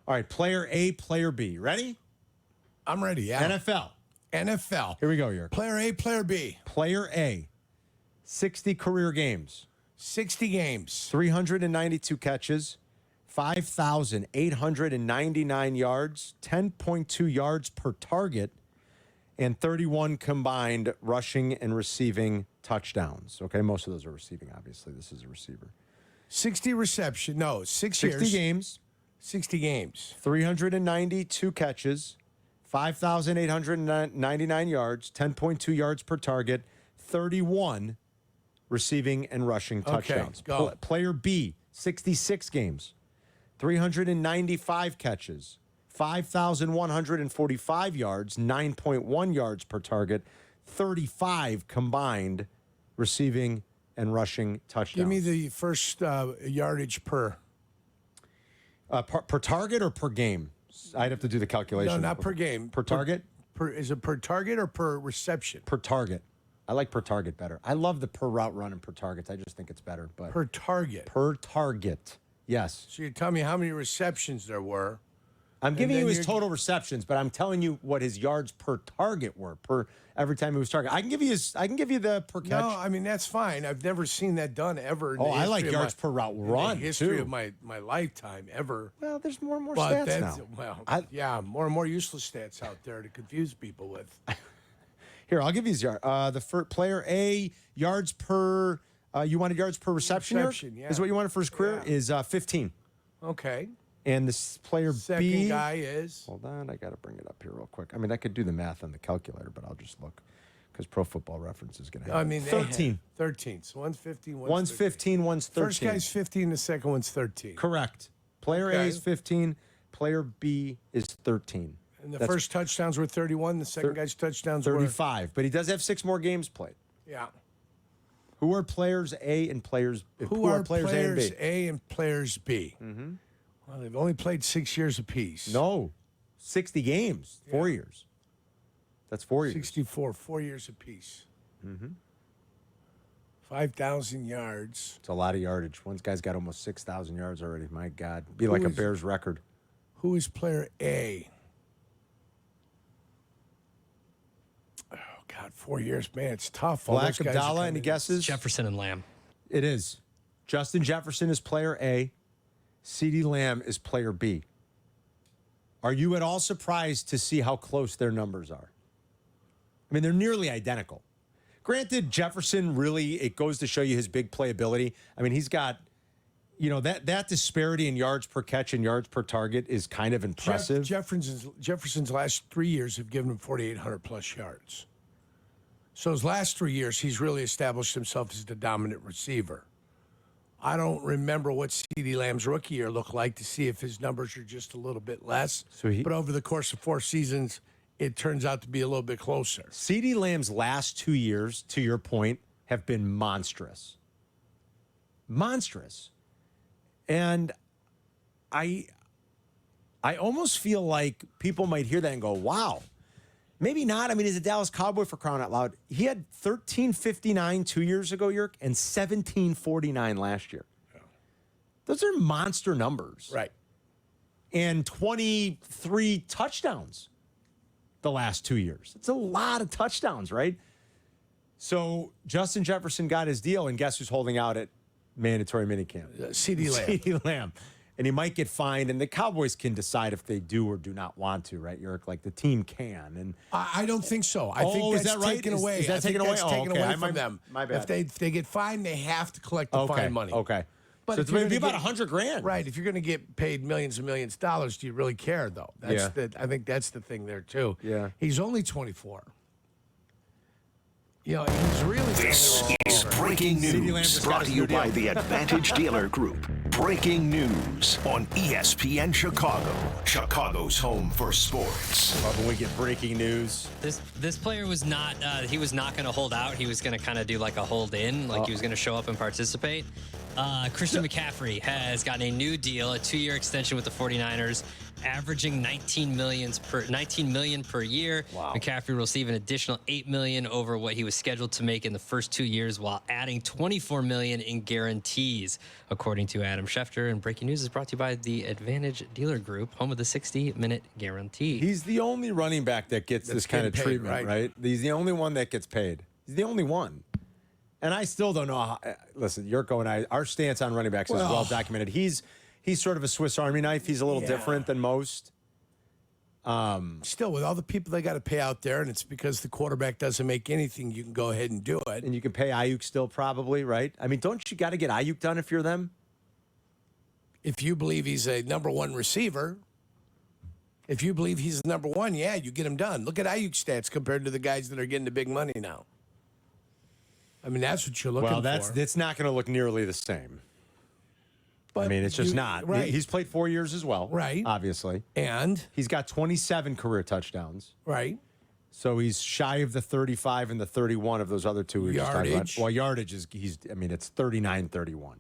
All right, player A, player B. Ready? I'm ready, yeah. NFL. Here we go, Yerk. Player A, player B. Player A, 60 career games. 60 games. 392 catches, 5,899 yards, 10.2 yards per target, and 31 combined rushing and receiving touchdowns. Okay, most of those are receiving, obviously. This is a receiver. 60 reception. No, 60 years. games. 60 games. 392 catches, 5,899 yards, 10.2 yards per target, 31 receiving and rushing touchdowns. Go. Player B, 66 games, 395 catches, 5,145 yards, 9.1 yards per target, 35 combined receiving and rushing touchdowns. Give me the first yardage per. Per target or per game? I'd have to do the calculation. No, not per game. Per target? Is it per target or per reception? Per target. I like per target better. I love the per route run and per targets. I just think it's better. But Per target. per target, yes. So you tell me how many receptions there were. I'm giving you his total receptions, but I'm telling you what his yards per target were per every time he was targeted. I can give you the per catch. No, I mean that's fine. I've never seen that done ever. Oh, I like yards per route run in the history too. of my lifetime ever. Well, there's more and more But stats now. Well, yeah, more and more useless stats out there to confuse people with. Here, I'll give you his yard. The first player A yards per. You wanted yards per reception? Yeah. Is what you wanted for his career? Yeah. Is 15. Okay. And this player Second B guy is. Hold on, I got to bring it up here real quick. I mean, I could do the math on the calculator, but I'll just look because Pro Football Reference is going to have. I mean, 13. 13. So one's 15. One's 15. One's 13. First guy's 15. The second one's 13. Correct. Player A Okay. is 15. Player B is 13. And the first touchdowns were 31. The second guy's touchdowns were 35. But he does have 6 more games played. Yeah. Who are players A and players? Who are players A and B? A and players B? Mm-hmm. Well, they've only played 6 years apiece. No, 60 games, 4 years. That's 4 years. 64, 4 years apiece. Mm-hmm. 5,000 yards. It's a lot of yardage. One guy's got almost 6,000 yards already. My God, be like a Bears record. Who is player A? Oh God, 4 years, man, it's tough. All Black those guys are Abdallah, coming any in. guesses? Jefferson and Lamb. It is. Justin Jefferson is player A. Cee Dee Lamb is player B. Are you at all surprised to see how close their numbers are? I mean, they're nearly identical. Granted, Jefferson really, it goes to show you his big playability. I mean, he's got, that disparity in yards per catch and yards per target is kind of impressive. Jefferson's last 3 years have given him 4,800 plus yards. So his last 3 years, he's really established himself as the dominant receiver. I don't remember what Cee Dee Lamb's rookie year looked like to see if his numbers are just a little bit less. But over the course of 4 seasons, it turns out to be a little bit closer. Cee Dee Lamb's last 2 years, to your point, have been monstrous. Monstrous. And I almost feel like people might hear that and go, wow. Maybe not. I mean, he's a Dallas Cowboy for crying out loud. He had 1359 2 years ago, Yerk, and 1749 last year. Yeah. Those are monster numbers. Right. And 23 touchdowns the last 2 years. It's a lot of touchdowns, right? So Justin Jefferson got his deal, and guess who's holding out at mandatory minicamp? Cee Dee Lamb. Cee Dee Lamb. And he might get fined, and the Cowboys can decide if they do or do not want to, right, Yerk? Like the team can. And I don't think so. I think that's is that right? taken away. Is that taken away? Taken away from them. them. My bad. If they get fined, they have to collect the fine money. Okay. But so it's going to be about $100,000. Right. If you're going to get paid millions and millions of dollars, do you really care, though? I think that's the thing there, too. Yeah. He's only 24. He's really... This is Breaking News, brought to you by the Advantage Dealer Group. Breaking news on ESPN Chicago, Chicago's home for sports. Love when we get breaking news. This player was not, he was not going to hold out. He was going to kind of do like a hold in, like he was going to show up and participate. Christian McCaffrey has gotten a new deal, a 2-year extension with the 49ers, averaging $19 million per year. Wow. McCaffrey will receive an additional $8 million over what he was scheduled to make in the first 2 years, while adding $24 million in guarantees, according to Adam Schefter. And breaking news is brought to you by the Advantage Dealer Group, home of the 60-minute guarantee. He's the only running back that gets this kind of paid, treatment, right? He's the only one that gets paid. He's the only one. And I still don't know how. Listen, Jurko and I, our stance on running backs is well documented. He's sort of a Swiss Army knife. He's a little different than most. Still, with all the people they got to pay out there, and it's because the quarterback doesn't make anything, you can go ahead and do it. And you can pay Ayuk still, probably, right? I mean, don't you got to get Ayuk done if you're them? If you believe he's a number one receiver, if you believe he's the number one, yeah, you get him done. Look at Ayuk's stats compared to the guys that are getting the big money now. I mean, that's what you're looking for. Well, that's not going to look nearly the same. But I mean, it's just not. Right. He's played 4 years as well. Right. Obviously. And? He's got 27 career touchdowns. Right. So he's shy of the 35 and the 31 of those other two we just talked about. Yardage. Well, yardage is, it's 39-31.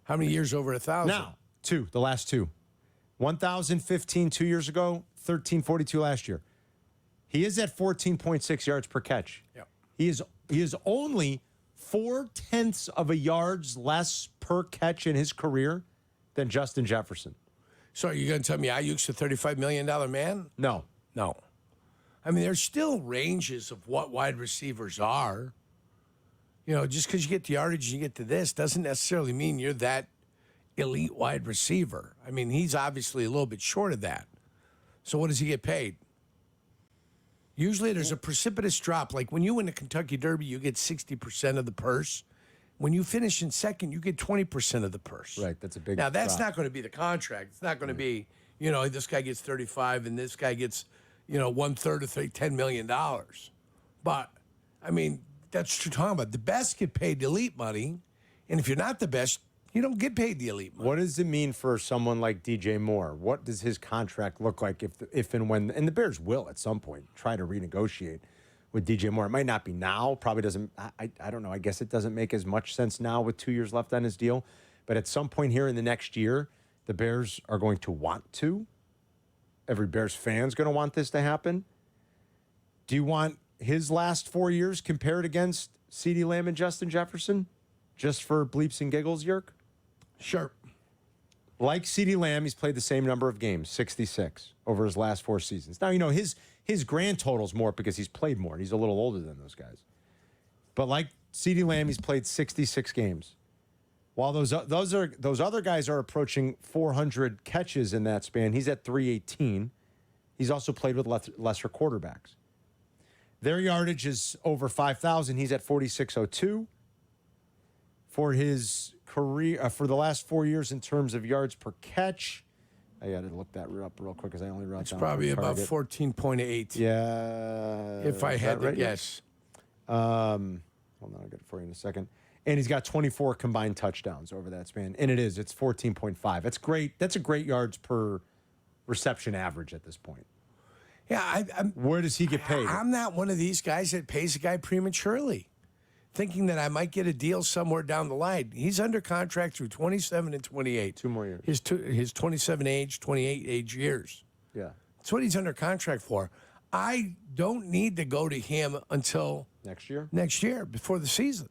How many years over 1,000? Now, the last two. 1,015 2 years ago, 1,342 last year. He is at 14.6 yards per catch. Yep. He is only 0.4 of a yards less per catch in his career than Justin Jefferson. So are you going to tell me Ayuk's a $35 million man? No. No. I mean, there's still ranges of what wide receivers are. You know, just because you get the yardage and you get to this doesn't necessarily mean you're that elite wide receiver. I mean, he's obviously a little bit short of that. So what does he get paid? Usually there's a precipitous drop. Like when you win the Kentucky Derby, you get 60% of the purse. When you finish in second, you get 20% of the purse. Right, that's a big Now, that's drop. not going to be the contract. It's not going to be, you know, this guy gets 35 and this guy gets, you know, 1/3 of $10 million. But, I mean, that's what you're talking about. The best get paid the elite money. And if you're not the best, you don't get paid the elite money. What does it mean for someone like DJ Moore? What does his contract look like if and when, and the Bears will at some point try to renegotiate with DJ Moore? It might not be now, probably doesn't, I don't know. I guess it doesn't make as much sense now with 2 years left on his deal. But at some point here in the next year, the Bears are going to want to. Every Bears fan's going to want this to happen. Do you want his last 4 years compared against Cee Dee Lamb and Justin Jefferson? Just for bleeps and giggles, Yerk? Sure. Like Cee Dee Lamb, he's played the same number of games, 66, over his last 4 seasons. Now, you know, his grand total's more because he's played more. He's a little older than those guys. But like Cee Dee Lamb, he's played 66 games. While those other guys are approaching 400 catches in that span, he's at 318. He's also played with lesser quarterbacks. Their yardage is over 5,000. He's at 4,602. For his career, for the last 4 years in terms of yards per catch, I got to look that up real quick because I only wrote It's down. probably about target. 14.8. Yeah. If I had to right? guess. Hold on, I'll get it for you in a second. And he's got 24 combined touchdowns over that span. And it's 14.5. That's great. That's a great yards per reception average at this point. Yeah, Where does he get paid? I'm not one of these guys that pays a guy prematurely, thinking that I might get a deal somewhere down the line. He's under contract through 27 and 28. 2 more years. His 27 age, 28 age years. Yeah. That's what he's under contract for. I don't need to go to him until Next year? next year, before the season.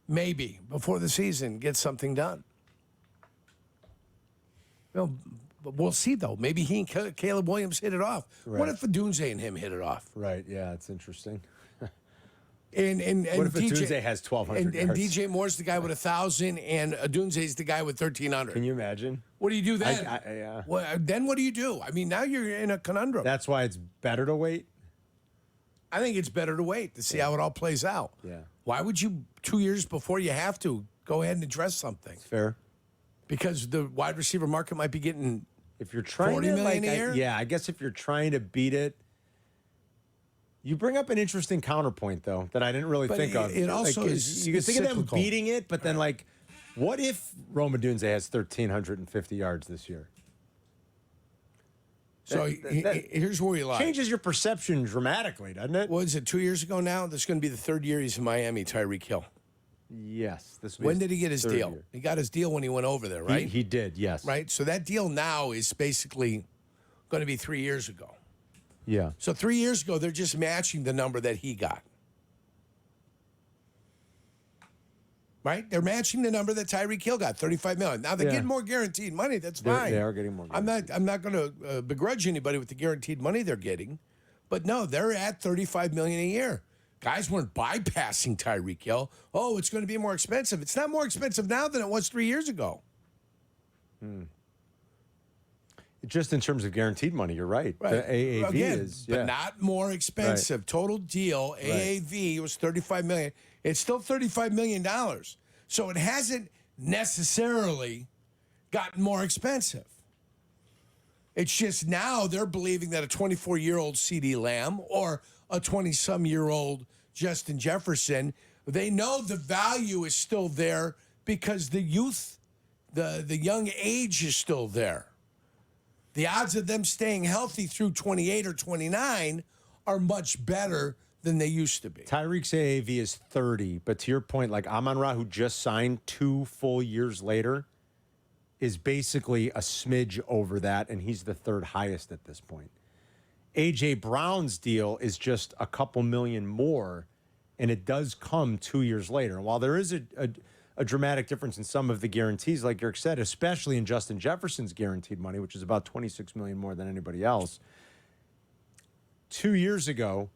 Maybe before the season, get something done. Well, but we'll see, though. Maybe he and Caleb Williams hit it off. Right. What if Adunze and him hit it off? Right. Yeah, it's interesting. And What if DJ Adunze has 1,200 and yards? DJ Moore's the guy with 1,000, and Adunze's the guy with 1,300. Can you imagine? What do you do then? yeah. Well, then what do you do? I mean, now you're in a conundrum. That's why it's better to wait. I think it's better to wait to see how it all plays out. Yeah. Why would you 2 years before you have to go ahead and address something? Fair. Because the wide receiver market might be getting If you're trying 40 to million a year? yeah, I guess if you're trying to beat it, you bring up an interesting counterpoint though that I didn't really But think of. it also is you can think of them cyclical. beating it, but then like, what if Rome Odunze has 1,350 yards this year? So here's where we lie. Changes your perception dramatically, doesn't it? What is it, 2 years ago now? This is going to be the third year he's in Miami, Tyreek Hill. Yes. When did he get his third deal? year. He got his deal when he went over there, right? He did, yes. Right? So that deal now is basically going to be 3 years ago. Yeah. So 3 years ago, they're just matching the number that he got. Right? They're matching the number that Tyreek Hill got, $35 million. Now they're getting more guaranteed money. That's fine. They are getting more. I'm not going to begrudge anybody with the guaranteed money they're getting, but no, they're at $35 million a year. Guys weren't bypassing Tyreek Hill. Oh, it's going to be more expensive. It's not more expensive now than it was 3 years ago. Just in terms of guaranteed money, you're right. Right. The AAV Again, is, but not more expensive. Right. Total deal AAV was $35 million. It's still $35 million. So it hasn't necessarily gotten more expensive. It's just now they're believing that a 24-year-old Cee Dee Lamb or a 20-some-year-old Justin Jefferson, they know the value is still there because the youth, the young age is still there. The odds of them staying healthy through 28 or 29 are much better than they used to be. Tyreek's AAV is 30, but to your point, like Amon-Ra, who just signed 2 full years later, is basically a smidge over that, and he's the third highest at this point. A.J. Brown's deal is just a couple million more, and it does come 2 years later. And while there is a dramatic difference in some of the guarantees, like Yerk said, especially in Justin Jefferson's guaranteed money, which is about $26 million more than anybody else, 2 years ago,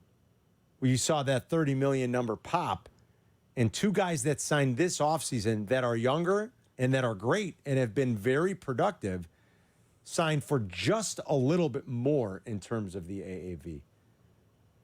you saw that $30 million number pop, and two guys that signed this offseason that are younger and that are great and have been very productive signed for just a little bit more in terms of the AAV.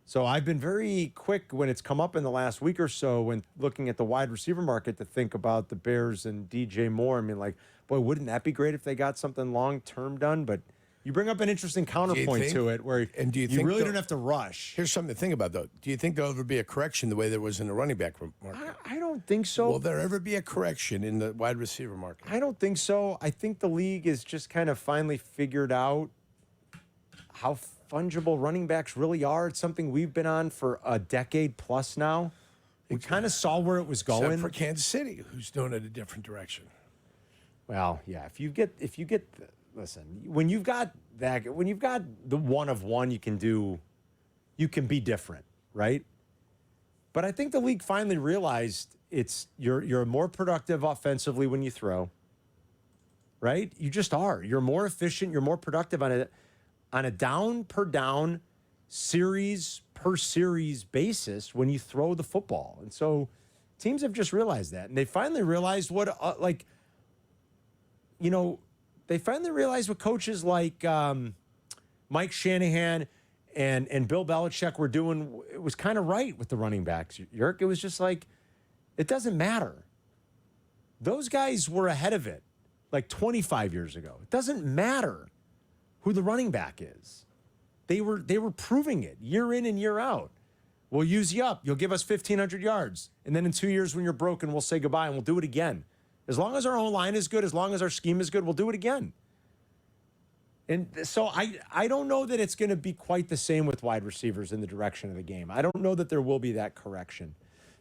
So I've been very quick when it's come up in the last week or so when looking at the wide receiver market to think about the Bears and DJ Moore. I mean, like, boy, wouldn't that be great if they got something long-term done? But you bring up an interesting counterpoint to it where do you you think really don't have to rush. Here's something to think about, though. Do you think there'll ever be a correction the way there was in the running back market? I don't think so. Will there ever be a correction in the wide receiver market? I don't think so. I think the league is just kind of finally figured out how fungible running backs really are. It's something we've been on for a decade plus now. We kind of saw where it was going. Except for Kansas City, who's doing it a different direction. Well, yeah. If you get, listen, when you've got the one of one, you can be different, right? But I think the league finally realized you're more productive offensively when you throw, right? You just are. You're more efficient. You're more productive on a down per down, series per series basis when you throw the football. And so teams have just realized that. And they finally realized they finally realized what coaches like Mike Shanahan and Bill Belichick were doing. It was kind of right with the running backs, Yerk. It was just like, it doesn't matter. Those guys were ahead of it like 25 years ago. It doesn't matter who the running back is. They were proving it year in and year out. We'll use you up. You'll give us 1,500 yards. And then in 2 years when you're broken, we'll say goodbye and we'll do it again. As long as our own line is good, as long as our scheme is good, we'll do it again. And so I don't know that it's going to be quite the same with wide receivers in the direction of the game. I don't know that there will be that correction.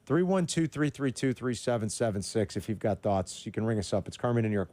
312-332-3776. If you've got thoughts, you can ring us up. It's Carmen and Jurko. We'll be